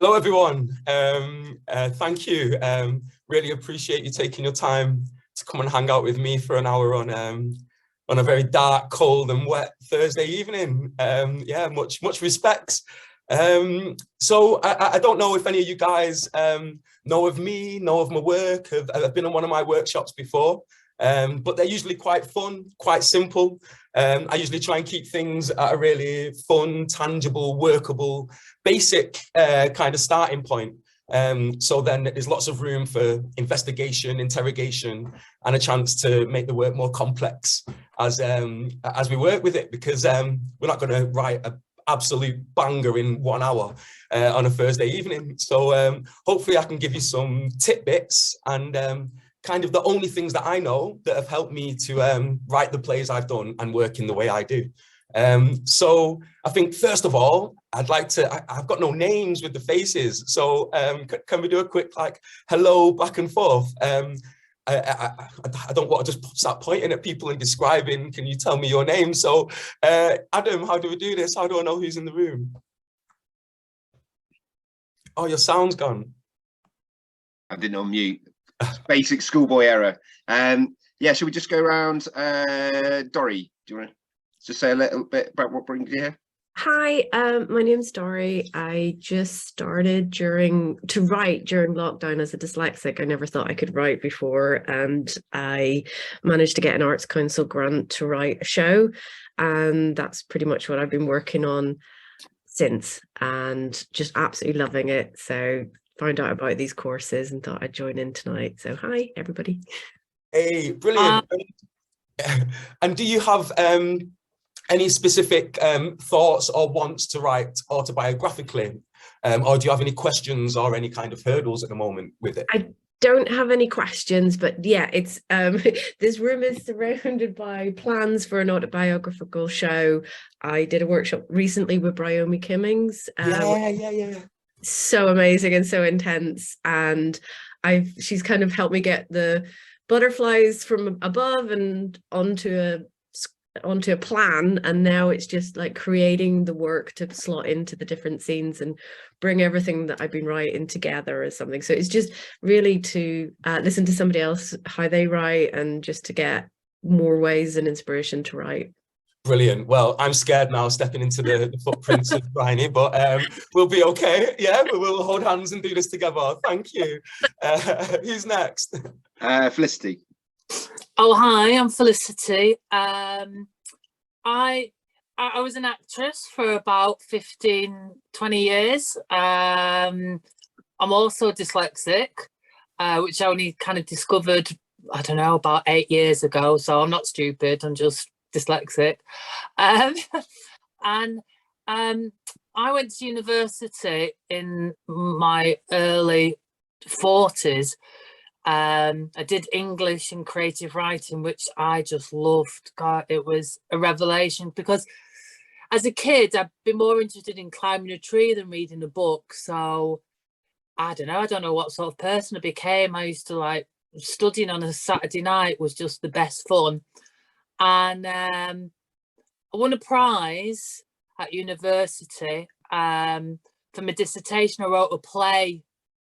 Hello, everyone. Thank you. Really appreciate you taking your time to come and hang out with me for an hour on a very dark, cold and wet Thursday evening. Yeah, much respects. So I don't know if any of you guys know of me, know of my work, have been on one of my workshops before, but they're usually quite fun, quite simple. I usually try and keep things at a really fun, tangible, workable, basic kind of starting point. So then there's lots of room for investigation, interrogation, and a chance to make the work more complex as we work with it, because we're not going to write an absolute banger in 1 hour on a Thursday evening. So hopefully I can give you some tidbits and kind of the only things that I know that have helped me to write the plays I've done and work in the way I do. So I think, first of all, I'd like to, I've got no names with the faces. So can we do a quick, like, hello back and forth? I don't want to just start pointing at people and describing, can you tell me your name? So Adam, how do we do this? How do I know who's in the room? Oh, your sound's gone. I didn't unmute. Basic schoolboy error. Yeah, should we just go around? Dory, do you want to just say a little bit about what brings you here? Hi, my name's Dory. I just started to write during lockdown as a dyslexic. I never thought I could write before, and I managed to get an Arts Council grant to write a show, and that's pretty much what I've been working on since, and just absolutely loving it. So found out about these courses and thought I'd join in tonight. So hi, everybody. Hey, brilliant. And do you have any specific thoughts or wants to write autobiographically? Or do you have any questions or any kind of hurdles at the moment with it? I don't have any questions, but yeah, it's this room is surrounded by plans for an autobiographical show. I did a workshop recently with Bryomi Kimmings. Yeah. So amazing and so intense, and she's kind of helped me get the butterflies from above and onto a plan, and now it's just like creating the work to slot into the different scenes and bring everything that I've been writing together as something. So it's just really to listen to somebody else, how they write, and just to get more ways and inspiration to write. Brilliant. Well, I'm scared now stepping into the footprints of Bryony, but we'll be okay. Yeah, we'll hold hands and do this together. Thank you. Who's next? Felicity. Oh, hi, I'm Felicity. I was an actress for about 15, 20 years. I'm also dyslexic, which I only kind of discovered, I don't know, about 8 years ago. So I'm not stupid, I'm just dyslexic. And I went to university in my early 40s. I did English and creative writing, which I just loved. God, it was a revelation, because as a kid I'd been more interested in climbing a tree than reading a book. So I don't know what sort of person I became. I used to, like, studying on a Saturday night was just the best fun. And I won a prize at university for my dissertation. I wrote a play,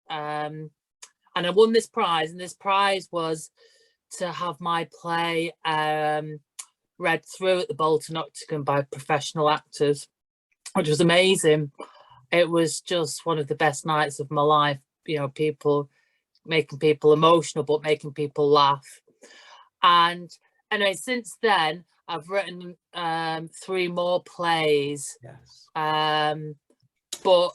and I won this prize, and this prize was to have my play read through at the Bolton Octagon by professional actors, which was amazing. It was just one of the best nights of my life, you know, making people emotional but making people laugh. And anyway, since then I've written 3 more plays. Yes. But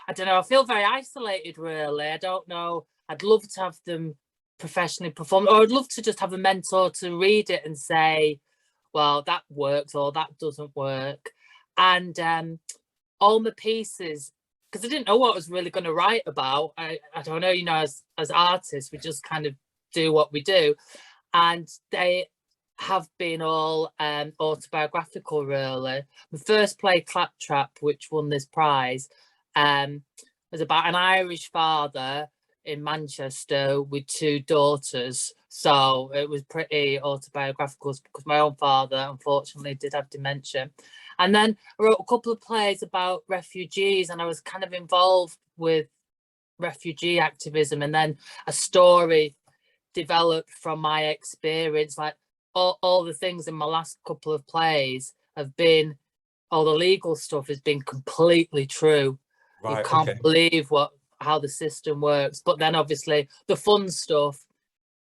I don't know, I feel very isolated, really. I don't know, I'd love to have them professionally performed, or I'd love to just have a mentor to read it and say, well, that works or that doesn't work. And all my pieces, because I didn't know what I was really going to write about. I don't know, you know, as artists, we just kind of do what we do. And they have been all autobiographical, really. The first play, Claptrap, which won this prize, was about an Irish father in Manchester with 2 daughters. So it was pretty autobiographical because my own father, unfortunately, did have dementia. And then I wrote a couple of plays about refugees, and I was kind of involved with refugee activism. And then a story developed from my experience. Like all the things in my last couple of plays have been, all the legal stuff has been completely true. Right, you can't okay. believe how the system works. But then obviously the fun stuff.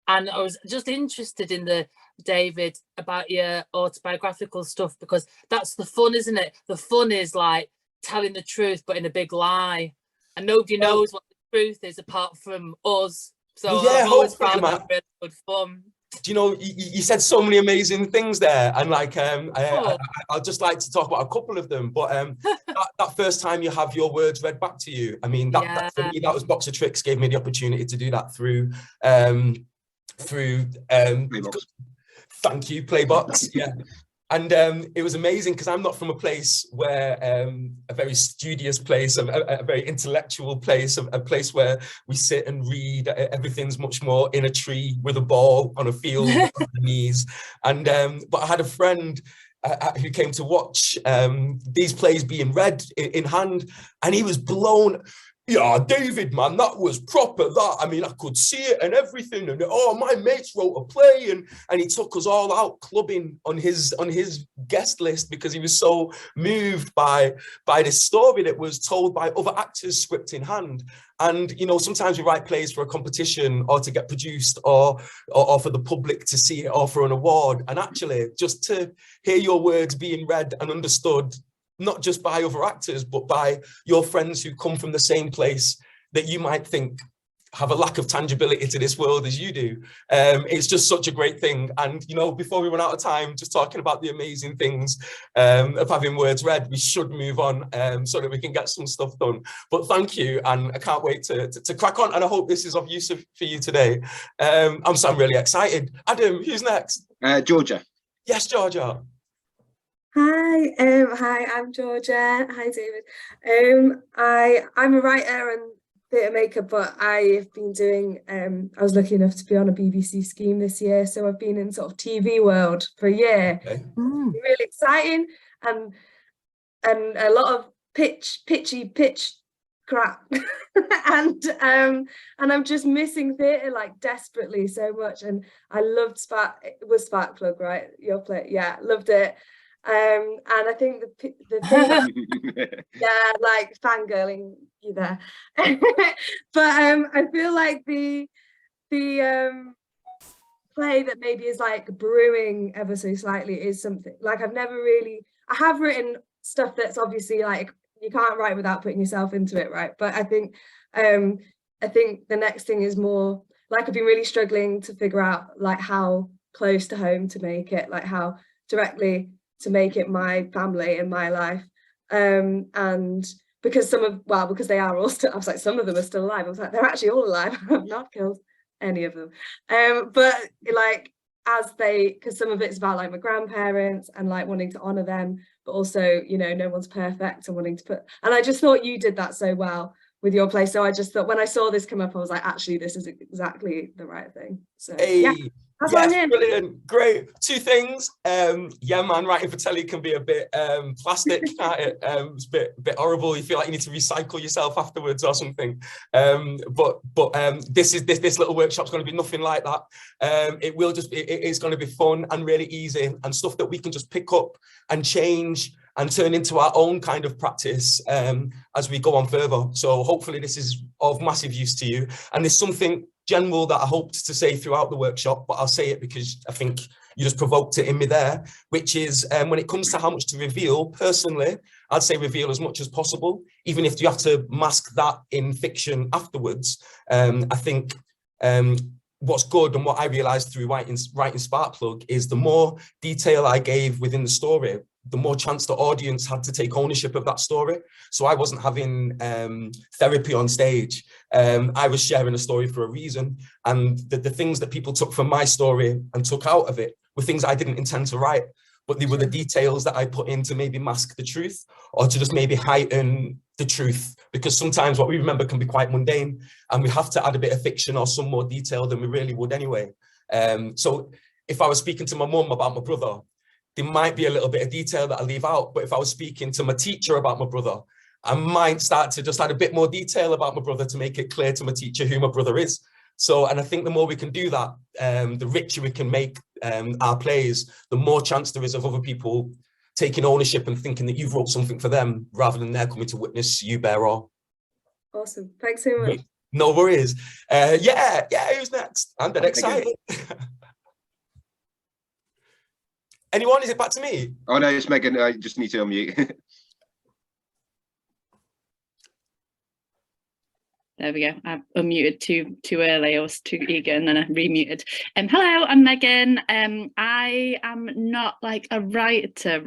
And I was just interested in David, about your autobiographical stuff, because that's the fun, isn't it? The fun is like telling the truth, but in a big lie. And nobody knows what the truth is apart from us. So Yeah, I've always hopefully, found man. that really good fun. Do you know, you said so many amazing things there, and like I'd just like to talk about a couple of them. But that first time you have your words read back to you, I mean, that for me, that was Box of Tricks, gave me the opportunity to do that through thank you, Playbox. Yeah. And it was amazing because I'm not from a place where a very studious place, a very intellectual place, a place where we sit and read. Everything's much more in a tree with a ball on a field on the knees. And but I had a friend who came to watch these plays being read in hand, and he was blown. Yeah, David, man, that was proper. That, I mean, I could see it and everything. And oh, my mates wrote a play, and he took us all out clubbing on his guest list because he was so moved by this story that was told by other actors, script in hand. And you know, sometimes we write plays for a competition or to get produced or for the public to see it or for an award. And actually, just to hear your words being read and understood, not just by other actors, but by your friends who come from the same place that you might think have a lack of tangibility to this world as you do. It's just such a great thing. And, you know, before we run out of time, just talking about the amazing things of having words read, we should move on so that we can get some stuff done. But thank you. And I can't wait to crack on. And I hope this is of use for you today. I'm really excited. Adam, who's next? Georgia. Yes, Georgia. Hi, I'm Georgia. Hi, David. I'm a writer and theatre maker, but I've been doing, I was lucky enough to be on a BBC scheme this year, so I've been in sort of TV world for a year. Okay. Really exciting and a lot of pitchy crap. and I'm just missing theatre like desperately so much. And I loved SPARKPLUG, right? Your play, yeah, loved it. And I think the thing, yeah, like fangirling you there. But I feel like the play that maybe is like brewing ever so slightly is something like I have written stuff that's obviously like you can't write without putting yourself into it, right? But I think the next thing is more like I've been really struggling to figure out like how close to home to make it, like how directly to make it my family and my life. And because because they are all still, I was like, some of them are still alive. I was like, they're actually all alive. I've not killed any of them. But like, because some of it's about like my grandparents and like wanting to honor them, but also, you know, no one's perfect and wanting to and I just thought you did that so well with your play. So I just thought when I saw this come up, I was like, actually, this is exactly the right thing. So yeah. That's yes, brilliant, great. 2 things. Yeah, man, writing for telly can be a bit plastic, can't it? It's a bit horrible. You feel like you need to recycle yourself afterwards or something. But this little workshop's going to be nothing like that. It's going to be fun and really easy and stuff that we can just pick up and change and turn into our own kind of practice as we go on further. So hopefully this is of massive use to you. And there's something general that I hoped to say throughout the workshop, but I'll say it because I think you just provoked it in me there, which is when it comes to how much to reveal, personally, I'd say reveal as much as possible, even if you have to mask that in fiction afterwards. I think what's good and what I realized through writing SPARKPLUG is the more detail I gave within the story, the more chance the audience had to take ownership of that story. So I wasn't having therapy on stage. I was sharing a story for a reason. And the things that people took from my story and took out of it were things I didn't intend to write, but they were the details that I put in to maybe mask the truth or to just maybe heighten the truth, because sometimes what we remember can be quite mundane, and we have to add a bit of fiction or some more detail than we really would anyway. So if I was speaking to my mum about my brother, there might be a little bit of detail that I leave out, but if I was speaking to my teacher about my brother, I might start to just add a bit more detail about my brother to make it clear to my teacher who my brother is. So, and I think the more we can do that, the richer we can make our plays, the more chance there is of other people taking ownership and thinking that you've wrote something for them rather than they're coming to witness you bear all. Awesome. Thanks so much. No worries. Yeah, who's next? I'm dead excited. Anyone? Is it back to me? Oh no, it's Megan. I just need to unmute. There we go. I unmuted too early. I was too eager, and then I remuted. Hello, I'm Megan. I am not like a writer,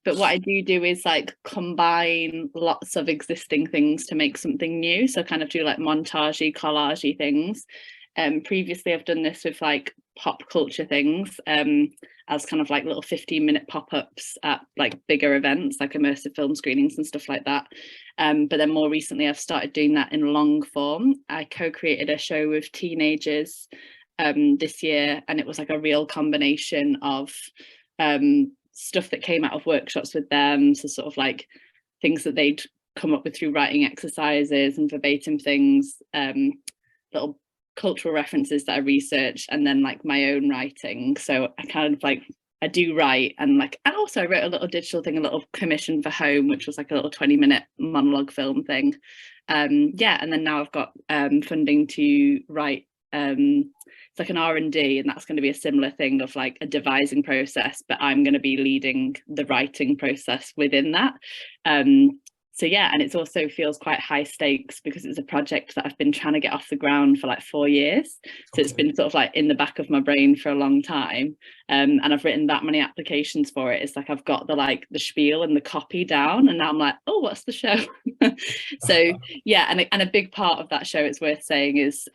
but what I do is like combine lots of existing things to make something new. So kind of do like montagey, collagey things. Previously, I've done this with like pop culture things, as kind of like little 15-minute pop-ups at like bigger events, like immersive film screenings and stuff like that. But then more recently, I've started doing that in long form. I co-created a show with teenagers this year, and it was like a real combination of stuff that came out of workshops with them. So sort of like things that they'd come up with through writing exercises and verbatim things, little cultural references that I researched, and then like my own writing. So I kind of like, I do write, and like, and also I wrote a little digital thing, a little commission for home, which was like a little 20-minute monologue film thing. Yeah, and then now I've got funding to write, it's like an R&D, and that's going to be a similar thing of like a devising process, but I'm going to be leading the writing process within that. So yeah, and it also feels quite high stakes because it's a project that I've been trying to get off the ground for like 4 years. So It's been sort of like in the back of my brain for a long time. And I've written that many applications for it. It's like I've got the spiel and the copy down, and now I'm like, oh, what's the show? So yeah, and a big part of that show, it's worth saying, is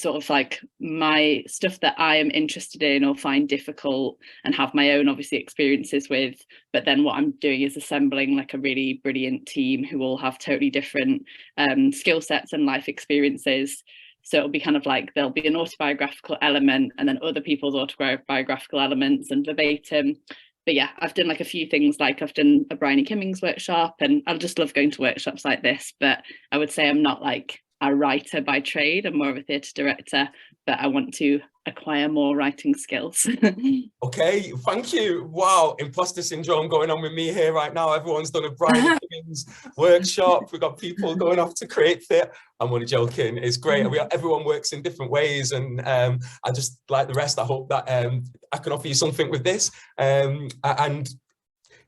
sort of like my stuff that I am interested in or find difficult and have my own obviously experiences with, but then what I'm doing is assembling like a really brilliant team who all have totally different skill sets and life experiences. So it'll be kind of like there'll be an autobiographical element and then other people's autobiographical elements and verbatim. But yeah, I've done like a few things, like I've done a Bryony Kimmings workshop, and I just love going to workshops like this, but I would say I'm not like a writer by trade. I'm more of a theatre director, but I want to acquire more writing skills. Okay, thank you. Wow, imposter syndrome going on with me here right now. Everyone's done a Bryony Kimmings workshop. We've got people going off to create theatre. I'm only joking. It's great. Everyone works in different ways, and I just, like the rest, I hope that I can offer you something with this. And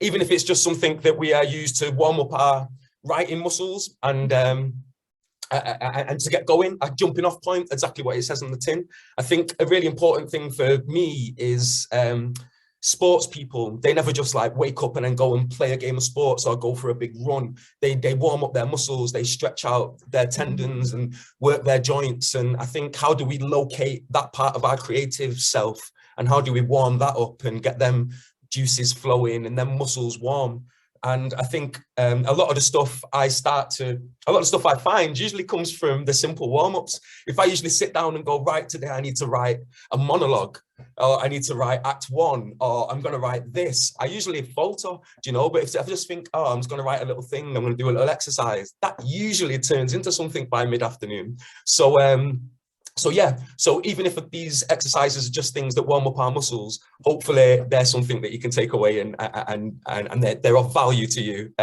even if it's just something that we use to warm up our writing muscles and to get going, a jumping off point, exactly what it says on the tin. I think a really important thing for me is sports people. They never just like wake up and then go and play a game of sports or go for a big run. They warm up their muscles, they stretch out their tendons and work their joints. And I think, how do we locate that part of our creative self, and how do we warm that up and get them juices flowing and then muscles warm? And I think a lot of the stuff I find usually comes from the simple warm-ups. If I usually sit down and go, right, today I need to write a monologue, or I need to write act 1, or I'm going to write this, I usually falter, do you know? But if I just think, oh, I'm just going to write a little thing, I'm going to do a little exercise, that usually turns into something by mid-afternoon. So yeah, so even if these exercises are just things that warm up our muscles, hopefully they're something that you can take away and they're of value to you.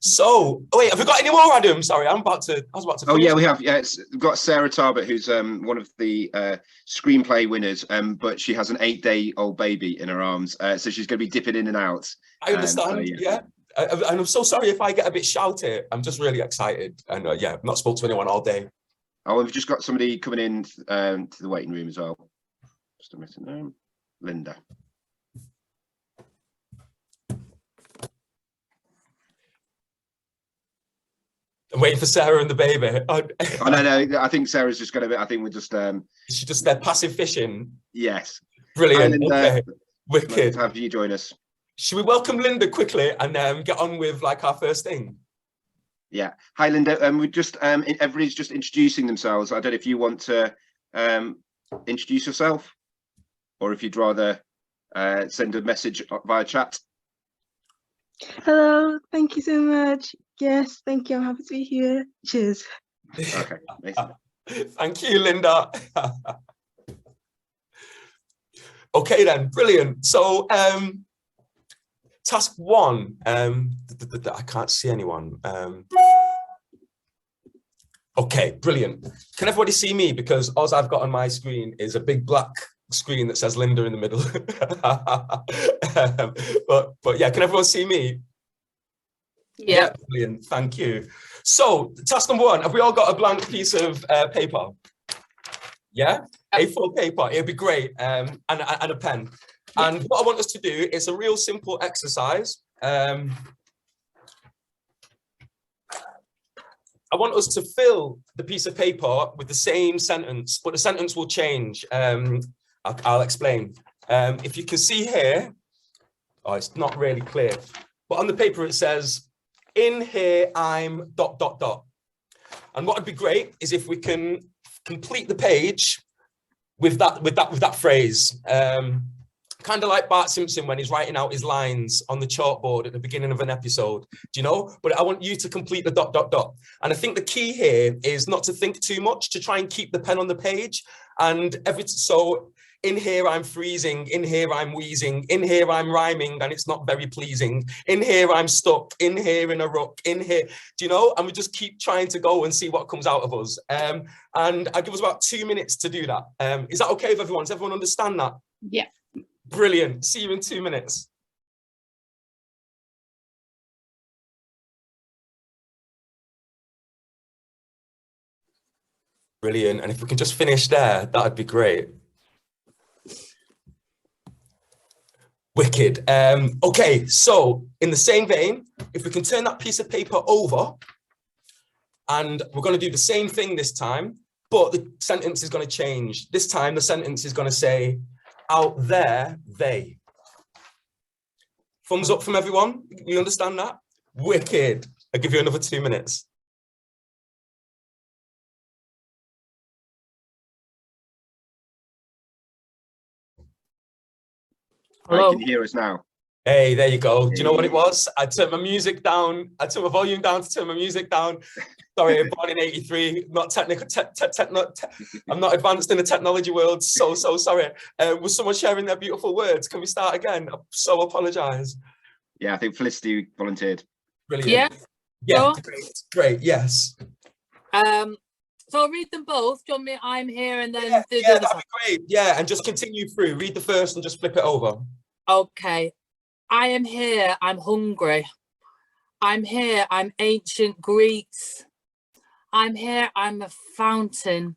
So, wait, have we got any more, Adam? Sorry, I was about to Oh yeah, we have. Yeah, we've got Sarah Tarbert, who's one of the screenplay winners, but she has an 8-day-old baby in her arms, so she's going to be dipping in and out. I understand. So, yeah. And I'm so sorry if I get a bit shouty. I'm just really excited, and yeah, I've not spoke to anyone all day. Oh, we've just got somebody coming in to the waiting room as well. Just a minute. Linda. I'm waiting for Sarah and the baby. Oh, no. I think Sarah's just going to. I think we're just. She's just there passive fishing. Yes. Brilliant. Linda, okay. Wicked. Have you join us? Should we welcome Linda quickly and get on with like our first thing? Yeah. Hi, Linda. We just everybody's just introducing themselves. I don't know if you want to introduce yourself, or if you'd rather send a message via chat. Hello, thank you so much. Yes, thank you. I'm happy to be here. Cheers. Okay. Amazing. Thank you, Linda. Okay then, brilliant. So task one, I can't see anyone. Okay, brilliant. Can everybody see me? Because all I've got on my screen is a big black screen that says Linda in the middle. But yeah, can everyone see me? Yeah. Brilliant, thank you. So task number one, have we all got a blank piece of paper? Yeah, A4 paper, it'd be great, and a pen. And what I want us to do is a real simple exercise. I want us to fill the piece of paper with the same sentence, but the sentence will change. I'll explain. If you can see here, oh, it's not really clear, but on the paper it says, in here I'm ... And what would be great is if we can complete the page with that phrase. Kind of like Bart Simpson when he's writing out his lines on the chalkboard at the beginning of an episode, do you know? But I want you to complete the ... And I think the key here is not to think too much, to try and keep the pen on the page. And so in here I'm freezing, in here I'm wheezing, in here I'm rhyming and it's not very pleasing, in here I'm stuck, in here in a ruck, in here, do you know? And we just keep trying to go and see what comes out of us. And I give us about 2 minutes to do that. Is that okay with everyone? Does everyone understand that? Yeah. Brilliant. See you in 2 minutes. Brilliant. And if we can just finish there, that'd be great. Wicked. Okay, so in the same vein, if we can turn that piece of paper over, and we're going to do the same thing this time, but the sentence is going to change. This time, the sentence is going to say, out there, they. Thumbs up from everyone. You understand that? Wicked. I'll give you another 2 minutes. Hello. Can you hear us now? Hey, there you go. Do you know what it was? I turned my music down. I turned my volume down to turn my music down. Sorry, I'm born in '83. Not technical. I'm not advanced in the technology world. So sorry. Was someone sharing their beautiful words? Can we start again? I so apologise. Yeah, I think Felicity volunteered. Brilliant. Yeah. Great. Yes. So I'll read them both. Do you want me? I'm here, and then Yeah, do the that'd other be side. great. Yeah, and just continue through. Read the first and just flip it over. Okay. I am here. I'm hungry. I'm here. I'm ancient Greeks. I'm here. I'm a fountain.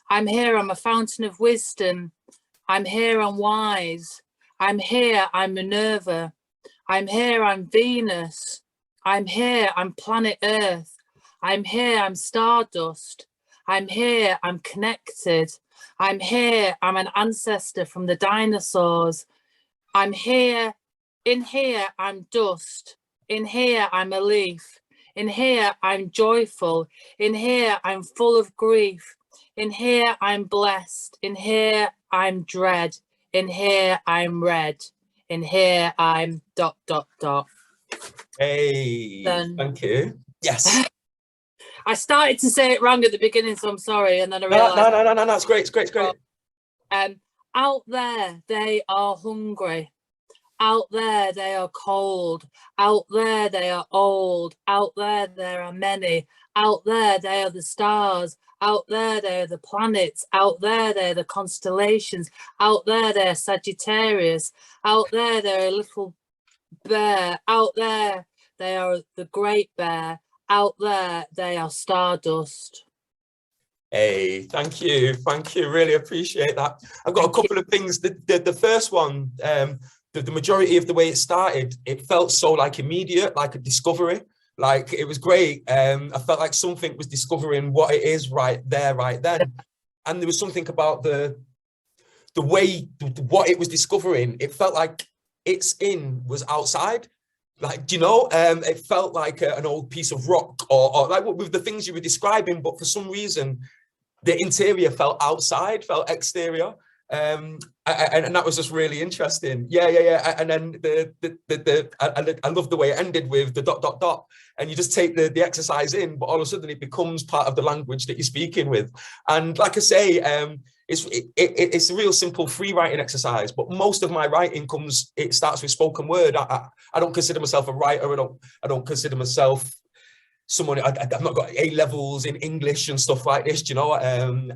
I'm here. I'm a fountain of wisdom. I'm here. I'm wise. I'm here. I'm Minerva. I'm here. I'm Venus. I'm here. I'm planet Earth. I'm here. I'm stardust. I'm here. I'm connected. I'm here. I'm an ancestor from the dinosaurs. I'm here. In here, I'm dust. In here, I'm a leaf. In here, I'm joyful. In here, I'm full of grief. In here, I'm blessed. In here, I'm dread. In here, I'm red. In here, I'm ... Hey, Done. thank you. Yes. I started to say it wrong at the beginning, so I'm sorry. And then I realised. No, it's great. It's great. Out there, they are hungry. Out there, they are cold. Out there, they are old. Out there are many. Out there, they are the stars. Out there, they are the planets. Out there, they are the constellations. Out there, they are Sagittarius. Out there, they are a little bear. Out there, they are the great bear. Out there, they are stardust. Hey, thank you. Really appreciate that. I've got a couple of things. The first one, the majority of the way it started, it felt so like immediate, like a discovery. Like it was great. I felt like something was discovering what it is right there, right then. And there was something about the way what it was discovering. It felt like its in was outside. like, do you know, it felt like an old piece of rock, or like with the things you were describing, but for some reason, the interior felt outside, felt exterior. And that was just really interesting. Yeah. And then I love the way it ended with the ... and you just take the exercise in, but all of a sudden it becomes part of the language that you're speaking with. And like I say, it's a real simple free writing exercise, but most of my writing it starts with spoken word. I don't consider myself a writer. I don't consider myself someone, I've not got A levels in English and stuff like this, do you know?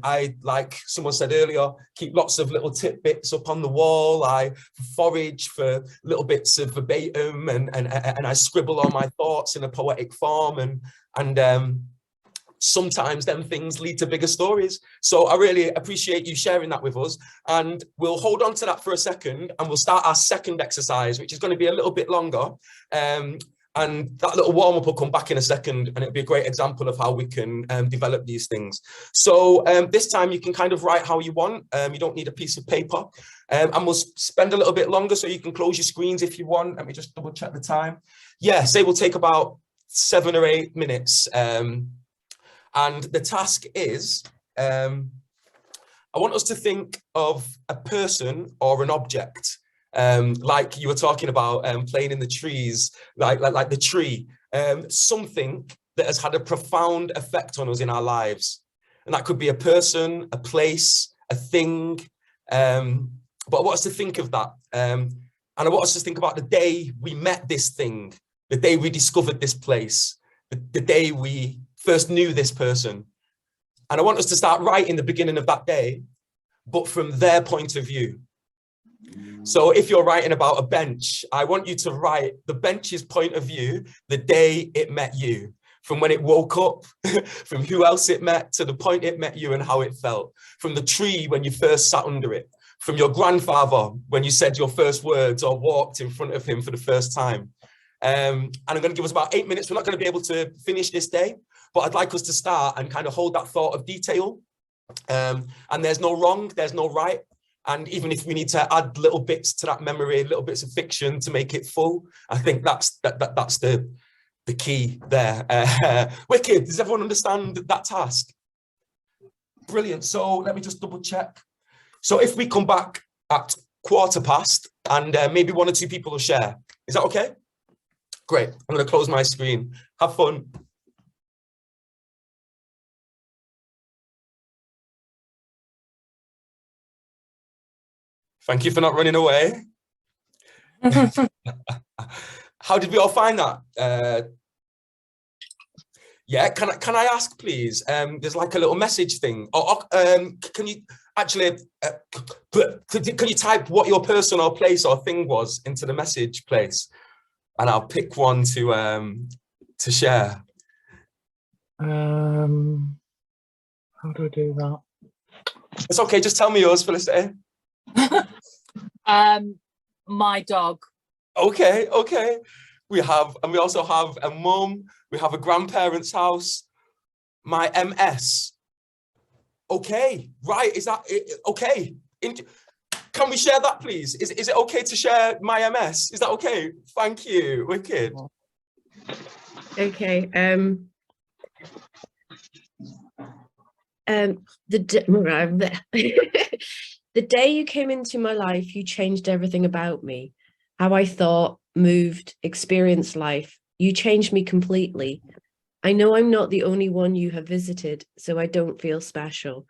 I, like someone said earlier, keep lots of little tidbits up on the wall. I forage for little bits of verbatim, and I scribble all my thoughts in a poetic form, and sometimes them things lead to bigger stories. So I really appreciate you sharing that with us, and we'll hold on to that for a second, and we'll start our second exercise, which is going to be a little bit longer. And that little warm-up will come back in a second, and it'll be a great example of how we can develop these things. So this time you can kind of write how you want. You don't need a piece of paper. And we'll spend a little bit longer, so you can close your screens if you want. Let me just double check the time. Yeah, say we'll take about 7 or 8 minutes. And the task is, I want us to think of a person or an object. Like you were talking about playing in the trees, like the tree, something that has had a profound effect on us in our lives. And that could be a person, a place, a thing. But I want us to think of that. And I want us to think about the day we met this thing, the day we discovered this place, the day we first knew this person. And I want us to start writing the beginning of that day, but from their point of view. So if you're writing about a bench, I want you to write the bench's point of view, the day it met you, from when it woke up, from who else it met, to the point it met you and how it felt, from the tree when you first sat under it, from your grandfather when you said your first words or walked in front of him for the first time. And I'm going to give us about 8 minutes. We're not going to be able to finish this day, but I'd like us to start and kind of hold that thought of detail. And there's no wrong, there's no right. And even if we need to add little bits to that memory, little bits of fiction to make it full, I think that's the key there. Wicked, does everyone understand that task? Brilliant. So let me just double check. So if we come back at 1:15 and maybe 1 or 2 people will share, is that okay? Great. I'm going to close my screen. Have fun. Thank you for not running away. How did we all find that? Yeah, can I ask, please? There's like a little message thing. Or can you actually, can you type what your person or place or thing was into the message place? And I'll pick one to share. How do I do that? It's okay, just tell me yours, Felicity. My dog. Okay. We also have a mum, we have a grandparent's house, my MS. Okay, right, is that okay? Can we share that, please? Is it okay to share my MS? Is that okay? Thank you, wicked. Okay. The day you came into my life, you changed everything about me. How I thought, moved, experienced life. You changed me completely. I know I'm not the only one you have visited, so I don't feel special.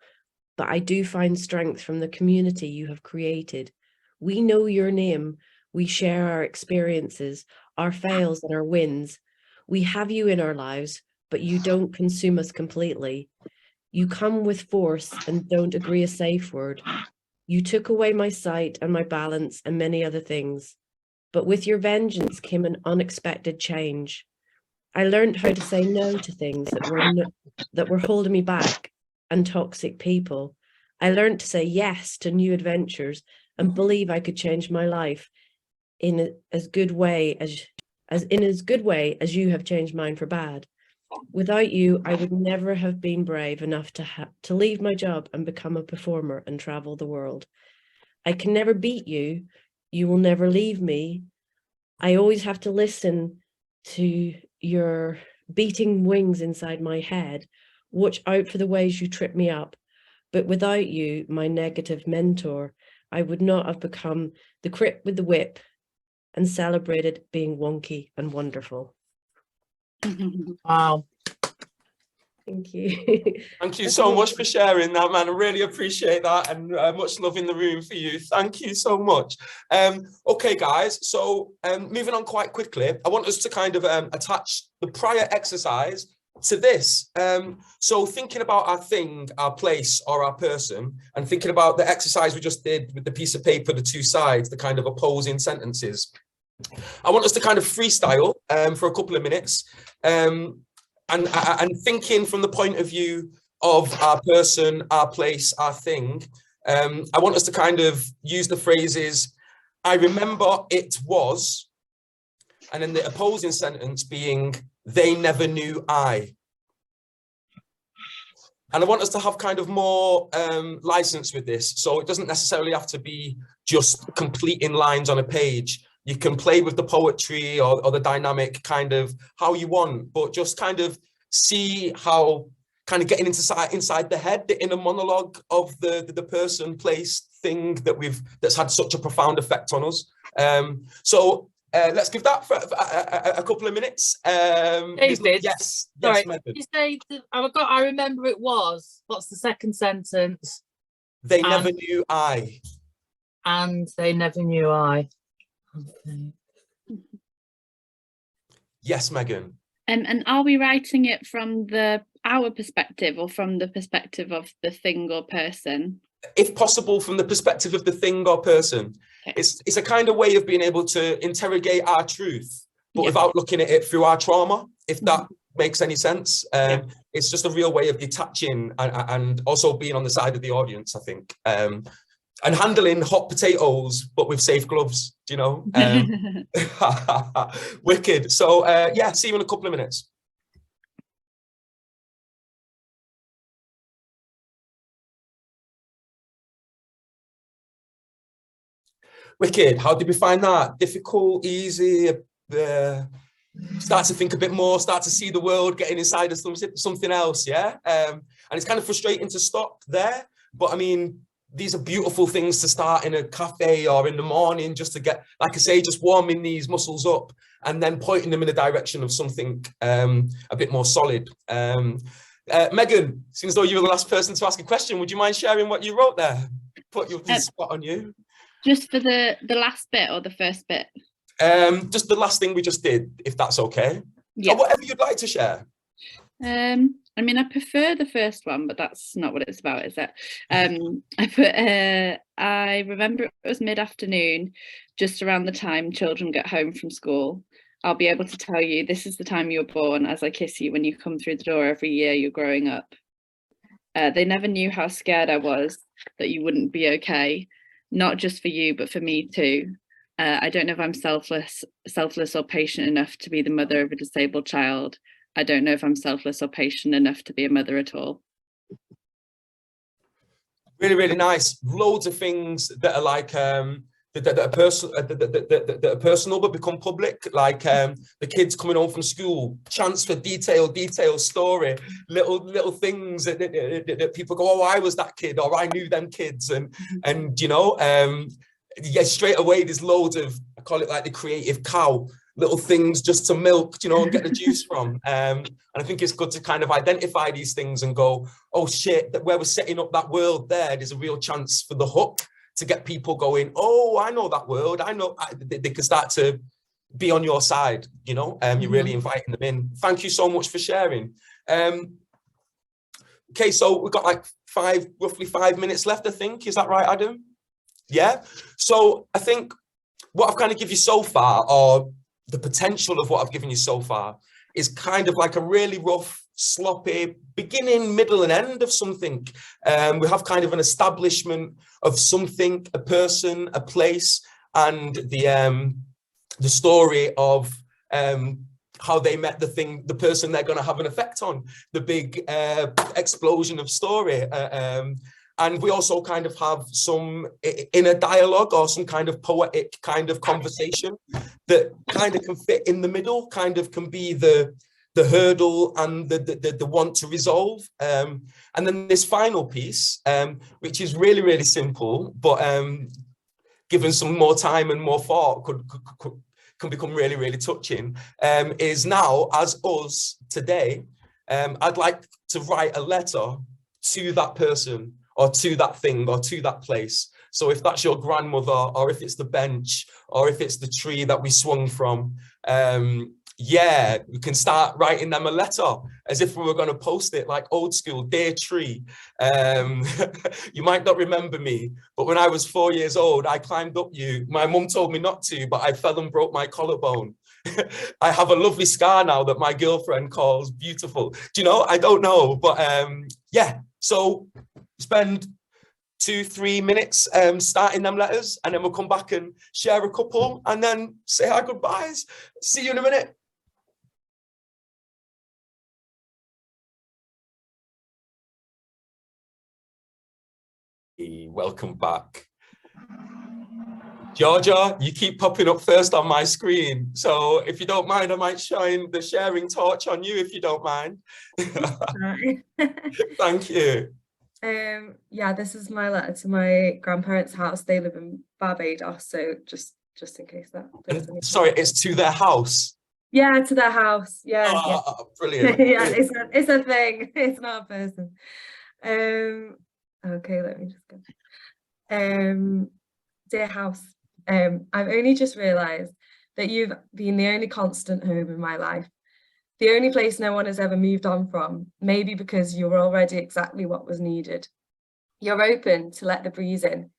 But I do find strength from the community you have created. We know your name. We share our experiences, our fails and our wins. We have you in our lives, but you don't consume us completely. You come with force and don't agree a safe word. You took away my sight and my balance and many other things. But with your vengeance came an unexpected change. I learned how to say no to things that were holding me back and toxic people. I learned to say yes to new adventures and believe I could change my life in as good way as you have changed mine for bad. Without you, I would never have been brave enough to leave my job and become a performer and travel the world. I can never beat you. You will never leave me. I always have to listen to your beating wings inside my head. Watch out for the ways you trip me up. But without you, my negative mentor, I would not have become the crip with the whip and celebrated being wonky and wonderful. Wow. Thank you. Thank you so much for sharing that, man. I really appreciate that, and much love in the room for you. Thank you so much. Okay, guys, so moving on quite quickly, I want us to kind of attach the prior exercise to this. So thinking about our thing, our place, or our person, and thinking about the exercise we just did with the piece of paper, the two sides, the kind of opposing sentences. I want us to kind of freestyle for a couple of minutes. And thinking from the point of view of our person, our place, our thing, I want us to kind of use the phrases, I remember it was, and then the opposing sentence being, they never knew I. And I want us to have kind of more license with this. So it doesn't necessarily have to be just completing lines on a page. You can play with the poetry or the dynamic kind of how you want, but just kind of see how kind of getting inside the head, the inner monologue of the person, place, thing that's had such a profound effect on us. So let's give that for a couple of minutes. David, yes, sorry, Megan. you say I remember it was. What's the second sentence? They never knew I. And they never knew I. Okay. Yes, Megan. And are we writing it from our perspective or from the perspective of the thing or person? If possible, from the perspective of the thing or person. Okay. It's a kind of way of being able to interrogate our truth, but Yeah. without looking at it through our trauma, if that makes any sense. Yeah. It's just a real way of detaching and also being on the side of the audience, I think. And handling hot potatoes, but with safe gloves, you know. Wicked. So yeah, see you in a couple of minutes. Wicked. How did we find that? Difficult, easy? Start to think a bit more, start to see the world, getting inside of something else, yeah? And it's kind of frustrating to stop there, but I mean, these are beautiful things to start in a cafe or in the morning, just to get, like I say, just warming these muscles up and then pointing them in the direction of something a bit more solid. Megan, seems though you were the last person to ask a question, would you mind sharing what you wrote there? Put your spot on you. Just for the last bit or the first bit? Just the last thing we just did, if that's okay. Yeah. Or whatever you'd like to share. I mean, I prefer the first one, but that's not what it's about, is it? I remember it was mid-afternoon, just around the time children get home from school. I'll be able to tell you, this is the time you were born, as I kiss you when you come through the door every year you're growing up. They never knew how scared I was that you wouldn't be okay, not just for you, but for me too. I don't know if I'm selfless or patient enough to be the mother of a disabled child. I don't know if I'm selfless or patient enough to be a mother at all. Really, really nice. Loads of things that are like that are personal but become public, like the kids coming home from school, chance for detailed story, little things that people go, oh, I was that kid, or I knew them kids, and you know, yeah, straight away there's loads of, I call it like the creative cow, little things just to milk, you know, and get the juice from. And I think it's good to kind of identify these things and go, oh shit, that where we're setting up that world there's a real chance for the hook to get people going, oh, I know that world, I know, they can start to be on your side, you know, you're really inviting them in. Thank you so much for sharing. Okay, so we've got like roughly 5 minutes left, I think. Is that right, Adam? Yeah. So I think what I've kind of given you so far, or the potential of what I've given you so far, is kind of like a really rough, sloppy beginning, middle and end of something. We have kind of an establishment of something, a person, a place, and the story of how they met the person they're going to have an effect on, the big explosion of story. And we also kind of have some inner dialogue or some kind of poetic kind of conversation that kind of can fit in the middle, kind of can be the hurdle and the want to resolve. And then this final piece, which is really, really simple, but given some more time and more thought can become really, really touching, is now, as us today, I'd like to write a letter to that person or to that thing or to that place. So if that's your grandmother, or if it's the bench, or if it's the tree that we swung from, yeah, we can start writing them a letter as if we were going to post it like old school, dear tree. You might not remember me, but when I was 4 years old, I climbed up you. My mum told me not to, but I fell and broke my collarbone. I have a lovely scar now that my girlfriend calls beautiful. Do you know? I don't know, but yeah. So spend 2-3 minutes starting them letters, and then we'll come back and share a couple and then say our goodbyes. See you in a minute. Welcome back. Georgia, you keep popping up first on my screen. So if you don't mind, I might shine the sharing torch on you if you don't mind. Thank you. Yeah, this is my letter to my grandparents' house. They live in Barbados, so just in case that. Sorry, it's to their house. Yeah, to their house. Yeah, oh, yeah. Brilliant. Yeah, it's a thing. It's not a person. Okay, let me just go. Dear house, I've only just realised that you've been the only constant home in my life. The only place no one has ever moved on from, maybe because you were already exactly what was needed. You're open to let the breeze in,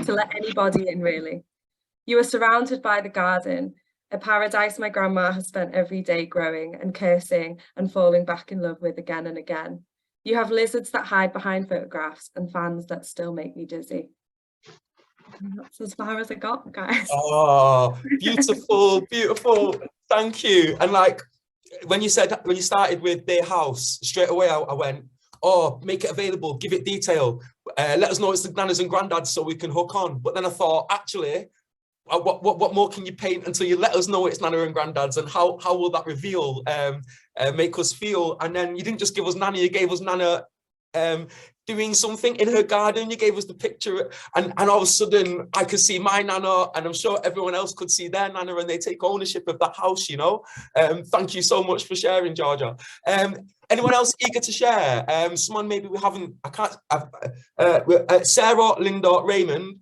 to let anybody in, really. You are surrounded by the garden, a paradise my grandma has spent every day growing and cursing and falling back in love with again and again. You have lizards that hide behind photographs and fans that still make me dizzy. And that's as far as I got, guys. Oh, beautiful, beautiful. Thank you. And like, when you started with their house, straight away I went, oh, make it available, give it detail, let us know it's the nanas and granddads so we can hook on. But then I thought, actually, what more can you paint until you let us know it's nana and granddads, and how will that reveal, make us feel? And then you didn't just give us nana, you gave us nana doing something in her garden. You gave us the picture, and all of a sudden I could see my nana, and I'm sure everyone else could see their nana, and they take ownership of that house, you know. Thank you so much for sharing, Georgia. Anyone else eager to share? Someone maybe we haven't, Sarah, Linda, Raymond.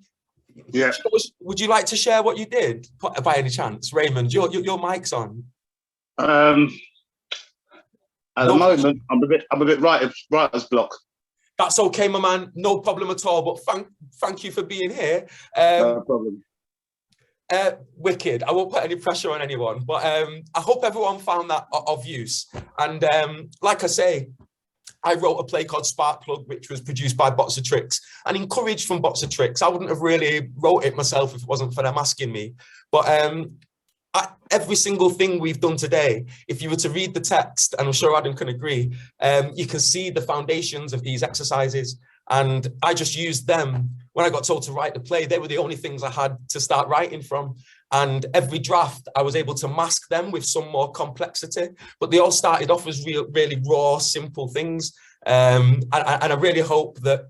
Yeah. Would you like to share what you did by any chance? Raymond, your mic's on. At the moment, I'm a bit writer's block. That's okay, my man. No problem at all. But thank you for being here. No problem. Wicked. I won't put any pressure on anyone, but I hope everyone found that of use. And like I say, I wrote a play called SPARKPLUG, which was produced by Box of Tricks and encouraged from Box of Tricks. I wouldn't have really wrote it myself if it wasn't for them asking me. But every single thing we've done today, if you were to read the text, and I'm sure Adam can agree, you can see the foundations of these exercises. And I just used them when I got told to write the play. They were the only things I had to start writing from. And every draft, I was able to mask them with some more complexity. But they all started off as really raw, simple things. And I really hope that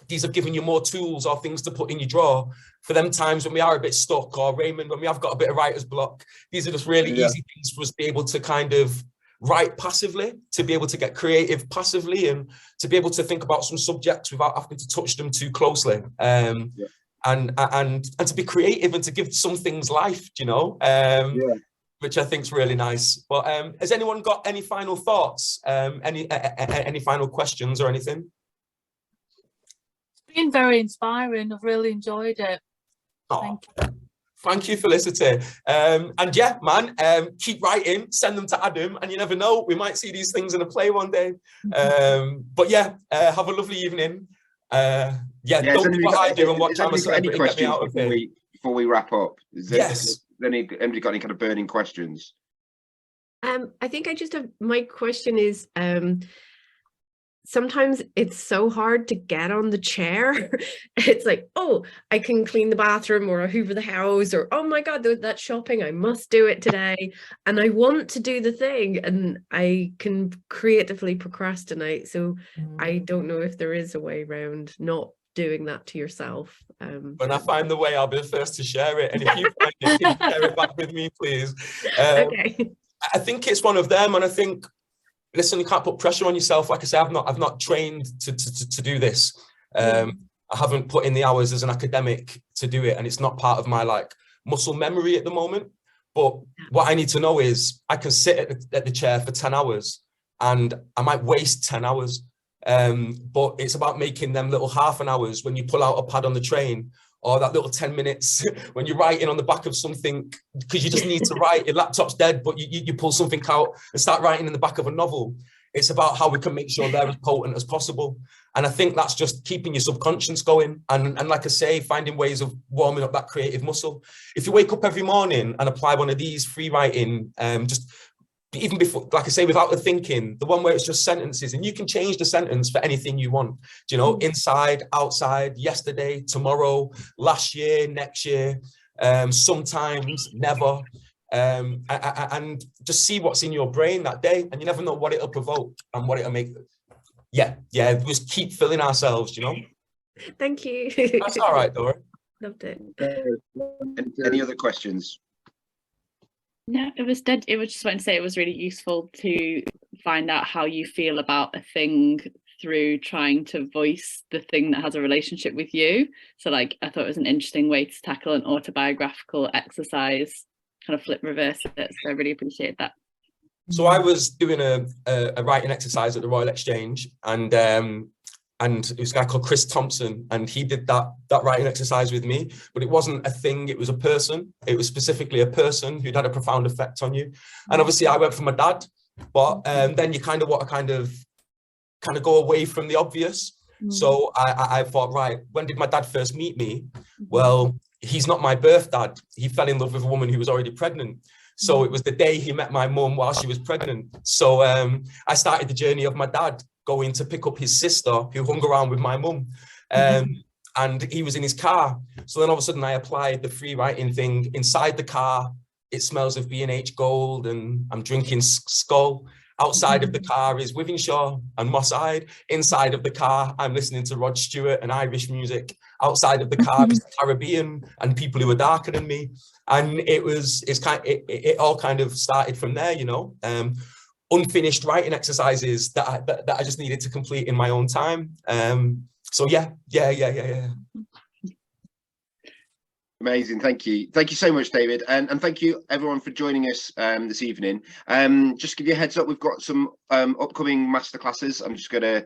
these have given you more tools or things to put in your drawer for them times when we are a bit stuck, or Raymond, when we have got a bit of writer's block. These are just really easy things for us to be able to kind of write passively, to be able to get creative passively, and to be able to think about some subjects without having to touch them too closely. And to be creative and to give some things life, you know, which I think is really nice. But has anyone got any final thoughts? Any final questions or anything? It's been very inspiring. I've really enjoyed it. Thank you. Thank you, Felicity. And yeah, man, keep writing, send them to Adam, and you never know, we might see these things in a play one day. But yeah, have a lovely evening. Don't do what I do and watch Amazon, but get me out of here. Before we wrap up, anybody got any kind of burning questions? I think I just have, my question is, sometimes it's so hard to get on the chair. It's like, oh, I can clean the bathroom or hoover the house, or oh my God, that shopping, I must do it today. And I want to do the thing, and I can creatively procrastinate. So I don't know if there is a way around not doing that to yourself. When I find the way, I'll be the first to share it. And if you find it, can you share it back with me, please? Okay. I think it's one of them, and I think, listen, you can't put pressure on yourself. Like I say, I've not trained to do this. I haven't put in the hours as an academic to do it, and it's not part of my like muscle memory at the moment. But what I need to know is I can sit at the chair for 10 hours and I might waste 10 hours. But it's about making them little half an hours when you pull out a pad on the train, or that little 10 minutes when you're writing on the back of something because you just need to write, your laptop's dead, but you pull something out and start writing in the back of a novel. It's about how we can make sure they're as potent as possible. And I think that's just keeping your subconscious going. And like I say, finding ways of warming up that creative muscle. If you wake up every morning and apply one of these free writing, just even before, like I say, without the thinking, the one where it's just sentences, and you can change the sentence for anything you want, you know, inside, outside, yesterday, tomorrow, last year, next year, sometimes, never, and just see what's in your brain that day, and you never know what it'll provoke and what it'll make. Yeah, just keep filling ourselves, you know. Thank you. That's all right, Dora. Loved it. Any other questions? No, it was dead. It was just wanting to say it was really useful to find out how you feel about a thing through trying to voice the thing that has a relationship with you. So like, I thought it was an interesting way to tackle an autobiographical exercise, kind of flip reverse it. So I really appreciate that. So I was doing a writing exercise at the Royal Exchange, and it was a guy called Chris Thompson, and he did that writing exercise with me, but it wasn't a thing, it was a person. It was specifically a person who'd had a profound effect on you. And obviously I went for my dad, but then you kind of want to kind of go away from the obvious. So I thought, right, when did my dad first meet me? Well, he's not my birth dad. He fell in love with a woman who was already pregnant. So it was the day he met my mum while she was pregnant. So I started the journey of my dad going to pick up his sister who hung around with my mum, and he was in his car. So then all of a sudden I applied the free writing thing inside the car. It smells of B&H Gold and I'm drinking Skull. Outside of the car is Withenshaw and Moss Side. Inside of the car, I'm listening to Rod Stewart and Irish music. Outside of the car is the Caribbean and people who are darker than me. And it all kind of started from there, you know. Unfinished writing exercises that I just needed to complete in my own time. So yeah. Amazing, thank you so much, David, and thank you everyone for joining us this evening. Just to give you a heads up, we've got some upcoming masterclasses. I'm just going to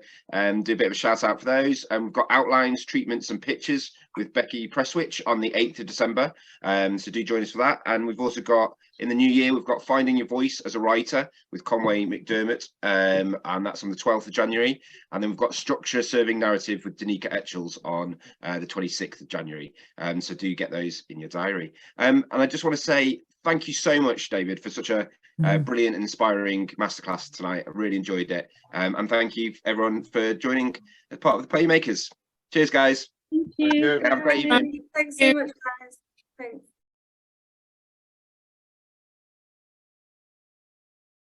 do a bit of a shout out for those. We've got outlines, treatments and pictures with Becky Presswich on the 8th of December, so do join us for that. And we've also got, in the new year, we've got Finding Your Voice as a Writer with Conway McDermott, and that's on the 12th of January. And then we've got Structure Serving Narrative with Danica Etchells on the 26th of January. So do get those in your diary. And I just want to say thank you so much, David, for such a brilliant and inspiring masterclass tonight. I really enjoyed it. And thank you everyone for joining as part of the Playmakers. Cheers, guys. Thank you. Have a great evening. Thanks so much, guys. Thanks.